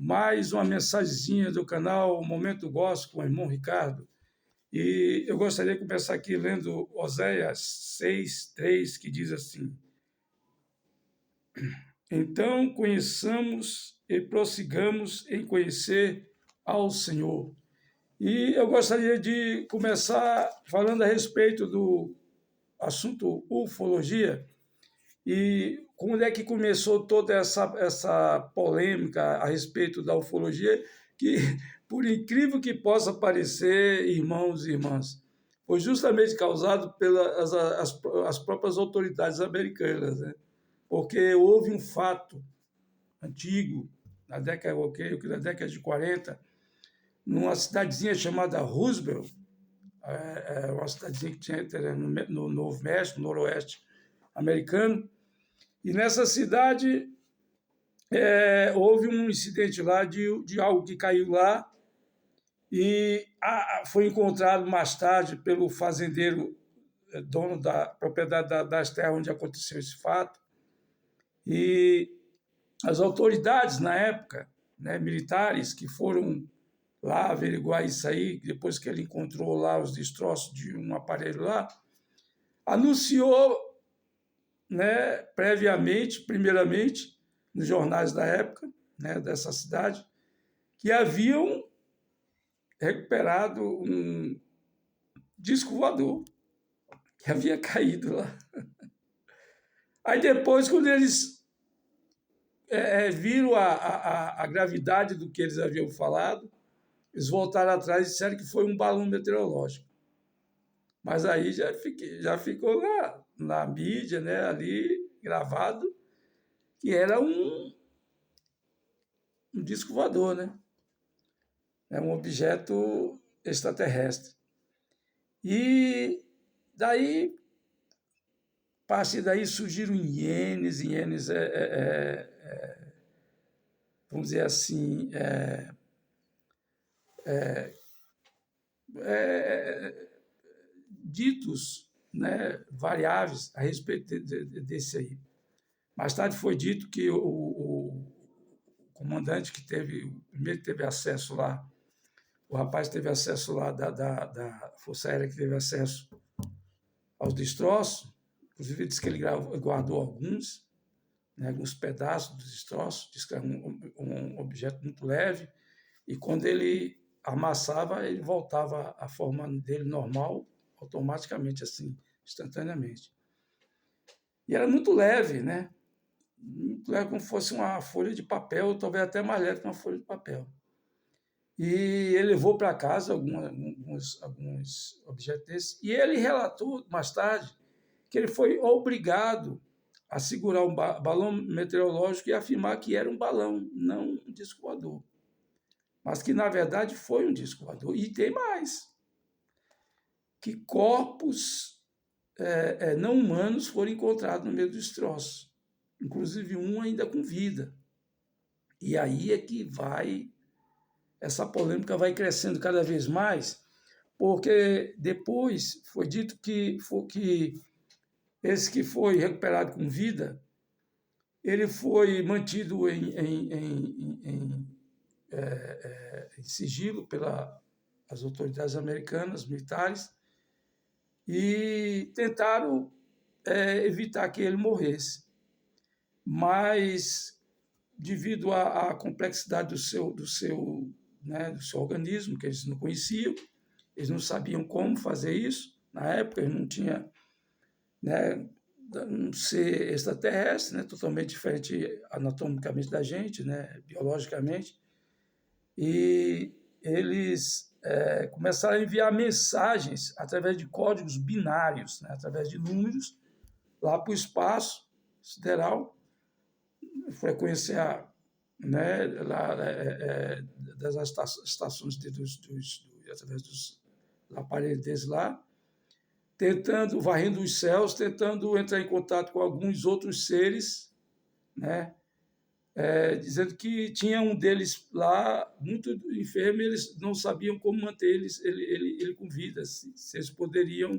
mais uma mensagenzinha do canal Momento Gospel com o irmão Ricardo. E eu gostaria de começar aqui lendo Oséias 6:3, que diz assim: Então conheçamos e prossigamos em conhecer ao Senhor. E eu gostaria de começar falando a respeito do assunto ufologia. E como é que começou toda essa polêmica a respeito da ufologia, que, por incrível que possa parecer, irmãos e irmãs, foi justamente causado pelas as próprias autoridades americanas, né? Porque houve um fato antigo, na década de 40, numa cidadezinha chamada Roosevelt, uma cidadezinha que tinha no Novo México, no noroeste americano. E nessa cidade houve um incidente lá de algo que caiu lá e foi encontrado mais tarde pelo fazendeiro, dono da propriedade das terras onde aconteceu esse fato. E as autoridades na época, né, militares, que foram lá averiguar isso aí, depois que ele encontrou lá os destroços de um aparelho lá, anunciou, né, previamente, primeiramente, nos jornais da época, né, dessa cidade, que haviam recuperado um disco voador que havia caído lá. Aí depois, quando eles viram a gravidade do que eles haviam falado, eles voltaram atrás e disseram que foi um balão meteorológico. Mas aí já ficou na mídia, né, ali gravado, que era um disco voador, né? É um objeto extraterrestre. E daí, a partir daí surgiram ienes, vamos dizer assim, ditos, né, variáveis a respeito desse aí. Mais tarde foi dito que o comandante o primeiro que teve acesso lá, o rapaz teve acesso lá da Força Aérea, que teve acesso aos destroços, inclusive disse que ele guardou alguns, né, alguns pedaços dos destroços, disse que era um objeto muito leve, e quando ele amassava, ele voltava à forma dele normal, automaticamente, assim, instantaneamente. E era muito leve, né? Muito leve, como se fosse uma folha de papel, talvez até mais leve que uma folha de papel. E ele levou para casa alguns objetos desses, e ele relatou mais tarde que ele foi obrigado a segurar um balão meteorológico e afirmar que era um balão, não um disco voador. Mas que, na verdade, foi um disco voador. E tem mais, que corpos não humanos foram encontrados no meio dos destroços, inclusive um ainda com vida. E aí é que essa polêmica vai crescendo cada vez mais, porque depois foi dito que esse que foi recuperado com vida, ele foi mantido em sigilo pelas autoridades americanas, militares, e tentaram evitar que ele morresse. Mas, devido à complexidade do seu organismo, que eles não conheciam, eles não sabiam como fazer isso, na época eles não tinham, né, um ser extraterrestre, né, totalmente diferente anatomicamente da gente, né, biologicamente, e eles começaram a enviar mensagens através de códigos binários, né, através de números, lá para o espaço sideral, frequência, né, lá, das estações através dos aparelhos deles lá, varrendo os céus, tentando entrar em contato com alguns outros seres, né, dizendo que tinha um deles lá muito enfermo e eles não sabiam como manter ele com vida, se eles poderiam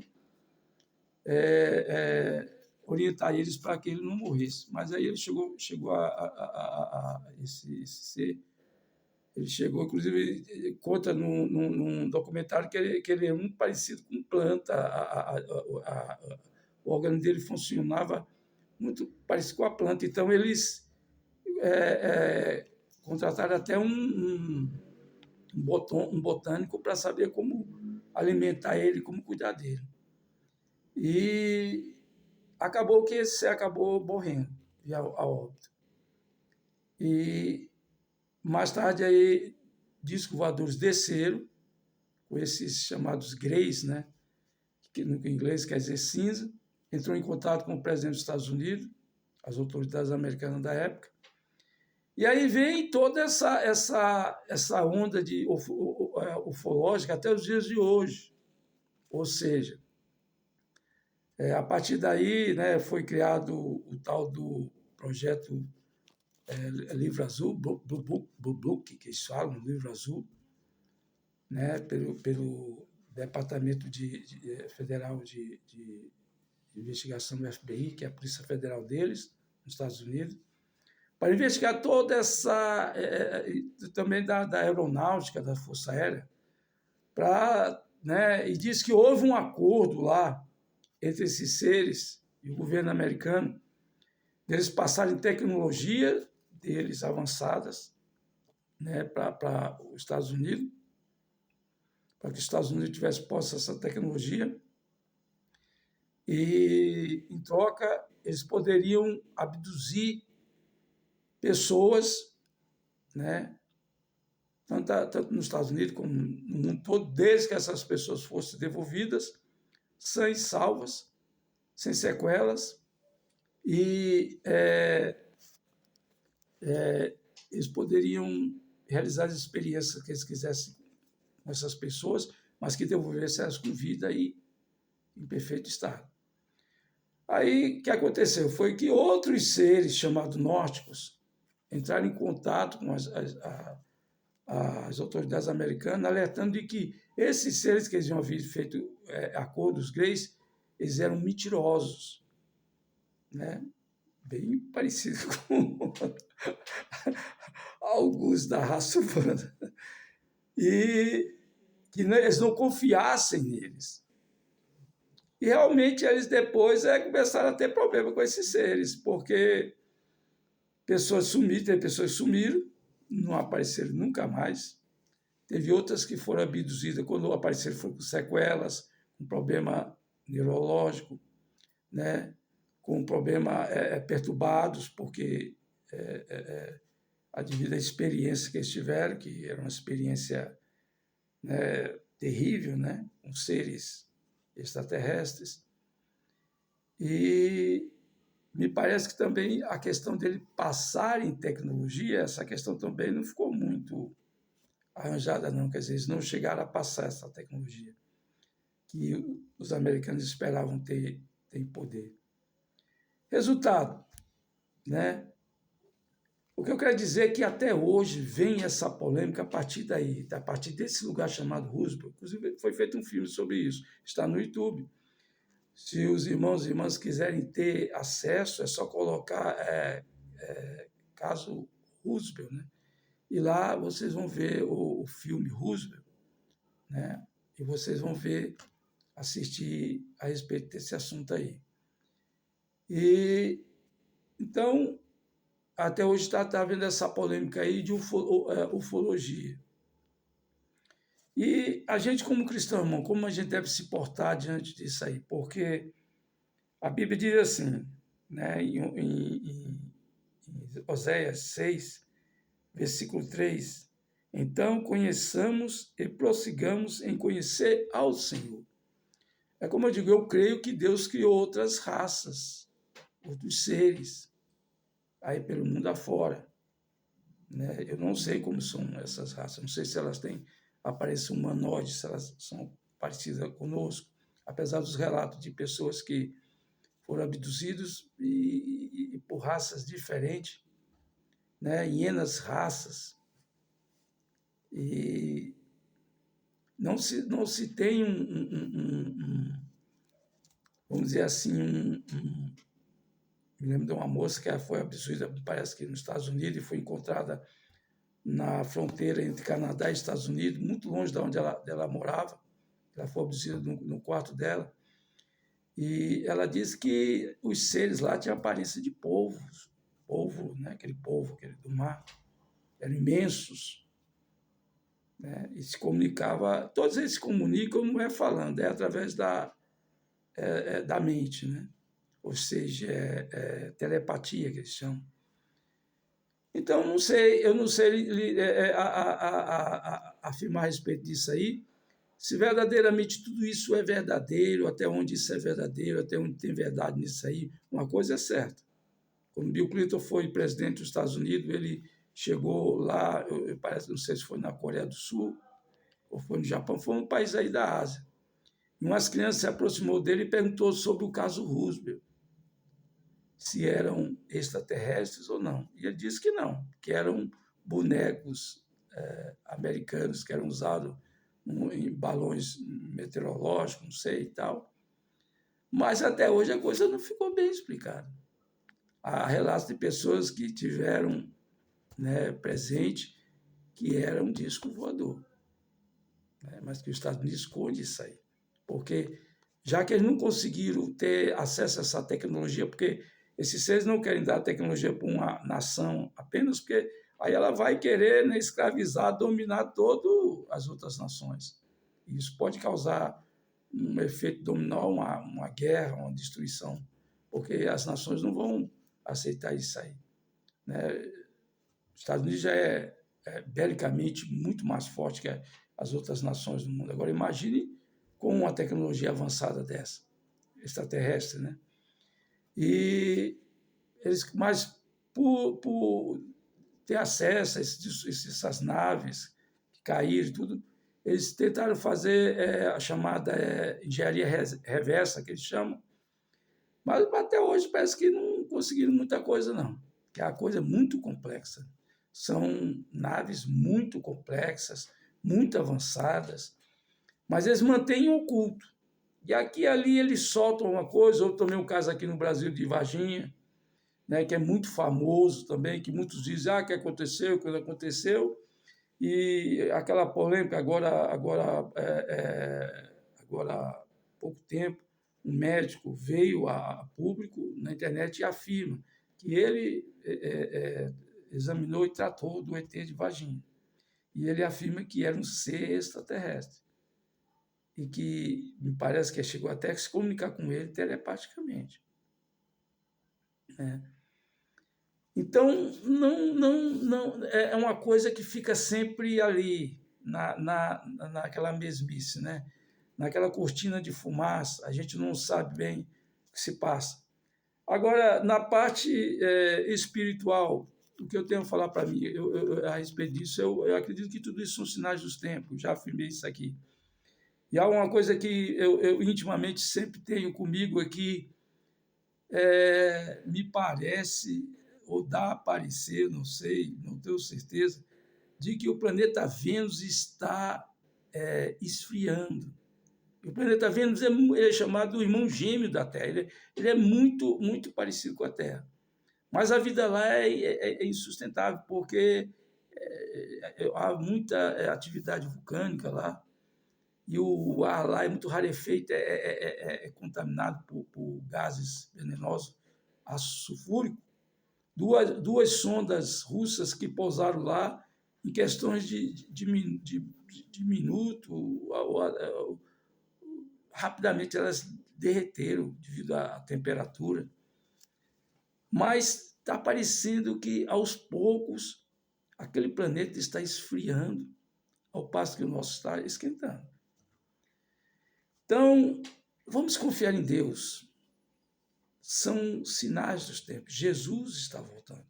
orientar eles para que ele não morresse. Mas aí ele chegou esse ser Ele chegou, inclusive, ele conta num documentário que ele é muito parecido com planta, o órgão dele funcionava muito parecido com a planta. Então, eles contrataram até um botânico para saber como alimentar ele, como cuidar dele. E acabou que esse acabou morrendo a óbito. E mais tarde aí discos voadores desceram com esses chamados Greys, né? Que no inglês quer dizer cinza, entrou em contato com o presidente dos Estados Unidos, as autoridades americanas da época, e aí vem toda essa onda de ufológica até os dias de hoje. Ou seja, a partir daí, né, foi criado o tal do projeto Livro Azul, Blue Book, que eles falam, Livro Azul, né, pelo Departamento Federal de Investigação do FBI, que é a Polícia Federal deles, nos Estados Unidos, para investigar toda essa, também da aeronáutica, da Força Aérea, né, e diz que houve um acordo lá entre esses seres e o governo americano, deles passarem tecnologia deles avançadas, né, para os Estados Unidos, para que os Estados Unidos tivessem posse dessa tecnologia, e, em troca, eles poderiam abduzir pessoas, né, tanto nos Estados Unidos como no mundo todo, desde que essas pessoas fossem devolvidas, sãs e salvas, sem sequelas, e eles poderiam realizar as experiências que eles quisessem com essas pessoas, mas que devolvessem elas com vida e em perfeito estado. Aí, o que aconteceu? Foi que outros seres, chamados gnósticos, entraram em contato com as autoridades americanas, alertando de que esses seres que eles iam haver feito acordos greys, eles eram mentirosos, né? Bem parecido com alguns da raça humana. E que eles não confiassem neles. E realmente eles depois começaram a ter problema com esses seres, porque pessoas sumiram, tem pessoas que sumiram, não apareceram nunca mais. Teve outras que foram abduzidas, quando apareceram foram com sequelas, com problema neurológico, né? Com problema perturbados, porque devido à experiência que eles tiveram, que era uma experiência, né, terrível, né, com seres extraterrestres. E me parece que também a questão dele passar em tecnologia, essa questão também não ficou muito arranjada, não. Quer dizer, eles não chegaram a passar essa tecnologia que os americanos esperavam ter em poder. Resultado, né? O que eu quero dizer é que até hoje vem essa polêmica a partir daí, a partir desse lugar chamado Roosevelt. Inclusive, foi feito um filme sobre isso, está no YouTube. Se os irmãos e irmãs quiserem ter acesso, é só colocar caso Roosevelt, né? E lá vocês vão ver o filme Roosevelt, né? E vocês vão assistir a respeito desse assunto aí. E então, até hoje está havendo essa polêmica aí de ufologia. E a gente, como cristão, irmão, como a gente deve se portar diante disso aí? Porque a Bíblia diz assim, né, em Oséias 6, versículo 3, então conheçamos e prossigamos em conhecer ao Senhor. É como eu digo, eu creio que Deus criou outras raças, outros seres, aí pelo mundo afora. Né? Eu não sei como são essas raças, não sei se elas têm aparência humanoide, se elas são parecidas conosco, apesar dos relatos de pessoas que foram abduzidos e por raças diferentes, né? Hienas raças. E não se tem vamos dizer assim, me lembro de uma moça que foi abduzida, parece que nos Estados Unidos, e foi encontrada na fronteira entre Canadá e Estados Unidos, muito longe de onde ela morava. Ela foi abduzida no quarto dela. E ela disse que os seres lá tinham aparência de polvo, né? Aquele polvo do mar, eram imensos, né? E se comunicava, todos eles se comunicam, não é falando, é através da mente, né? Ou seja, telepatia que eles chamam. Então, eu não sei afirmar a respeito disso aí, se verdadeiramente tudo isso é verdadeiro, até onde isso é verdadeiro, até onde tem verdade nisso aí. Uma coisa é certa. Quando Bill Clinton foi presidente dos Estados Unidos, ele chegou lá, parece, não sei se foi na Coreia do Sul ou foi no Japão, foi um país aí da Ásia. E umas crianças se aproximou dele e perguntou sobre o caso Roosevelt, se eram extraterrestres ou não. E ele disse que não, que eram bonecos americanos que eram usados em balões meteorológicos, não sei e tal. Mas até hoje a coisa não ficou bem explicada. Há relatos de pessoas que tiveram, né, presente que era um disco voador, né, mas que os Estados Unidos esconde isso aí. Porque, já que eles não conseguiram ter acesso a essa tecnologia, porque esses seres não querem dar a tecnologia para uma nação apenas porque aí ela vai querer, né, escravizar, dominar todas as outras nações. E isso pode causar um efeito dominó, uma guerra, uma destruição, porque as nações não vão aceitar isso aí, né? Os Estados Unidos já é belicamente muito mais forte que as outras nações do mundo. Agora, imagine com uma tecnologia avançada dessa, extraterrestre, né? E eles, mas por ter acesso a essas naves que caíram e tudo, eles tentaram fazer a chamada engenharia reversa, que eles chamam, mas até hoje parece que não conseguiram muita coisa, não, que é uma coisa muito complexa. São naves muito complexas, muito avançadas, mas eles mantêm oculto. E aqui e ali eles soltam uma coisa, ou também o caso aqui no Brasil de Varginha, né, que é muito famoso também, que muitos dizem que aconteceu, que não aconteceu, e aquela polêmica agora há pouco tempo, um médico veio a público na internet e afirma que ele examinou e tratou do ET de Varginha. E ele afirma que era um ser extraterrestre. E que me parece que chegou até a se comunicar com ele telepaticamente, né? Então, não, é uma coisa que fica sempre ali, naquela mesmice, né? Naquela cortina de fumaça, a gente não sabe bem o que se passa. Agora, na parte espiritual, o que eu tenho a falar para mim a respeito disso, eu acredito que tudo isso são sinais dos tempos, já afirmei isso aqui. E há uma coisa que eu intimamente sempre tenho comigo aqui, me parece, ou dá a parecer, não sei, não tenho certeza, de que o planeta Vênus está esfriando. O planeta Vênus é chamado o irmão gêmeo da Terra, ele é muito, muito parecido com a Terra. Mas a vida lá é insustentável, porque há muita atividade vulcânica lá, e o ar lá é muito rarefeito, é contaminado por gases venenosos, ácido sulfúrico. Duas sondas russas que pousaram lá, em questões de minuto, rapidamente elas derreteram devido à temperatura. Mas está parecendo que, aos poucos, aquele planeta está esfriando, ao passo que o nosso está esquentando. Então, vamos confiar em Deus. São sinais dos tempos. Jesus está voltando.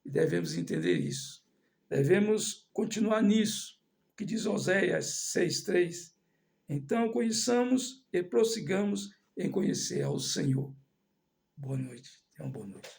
E devemos entender isso. Devemos continuar nisso. O que diz Oséias 6,3. Então, conheçamos e prossigamos em conhecer ao Senhor. Boa noite. Tenha uma boa noite.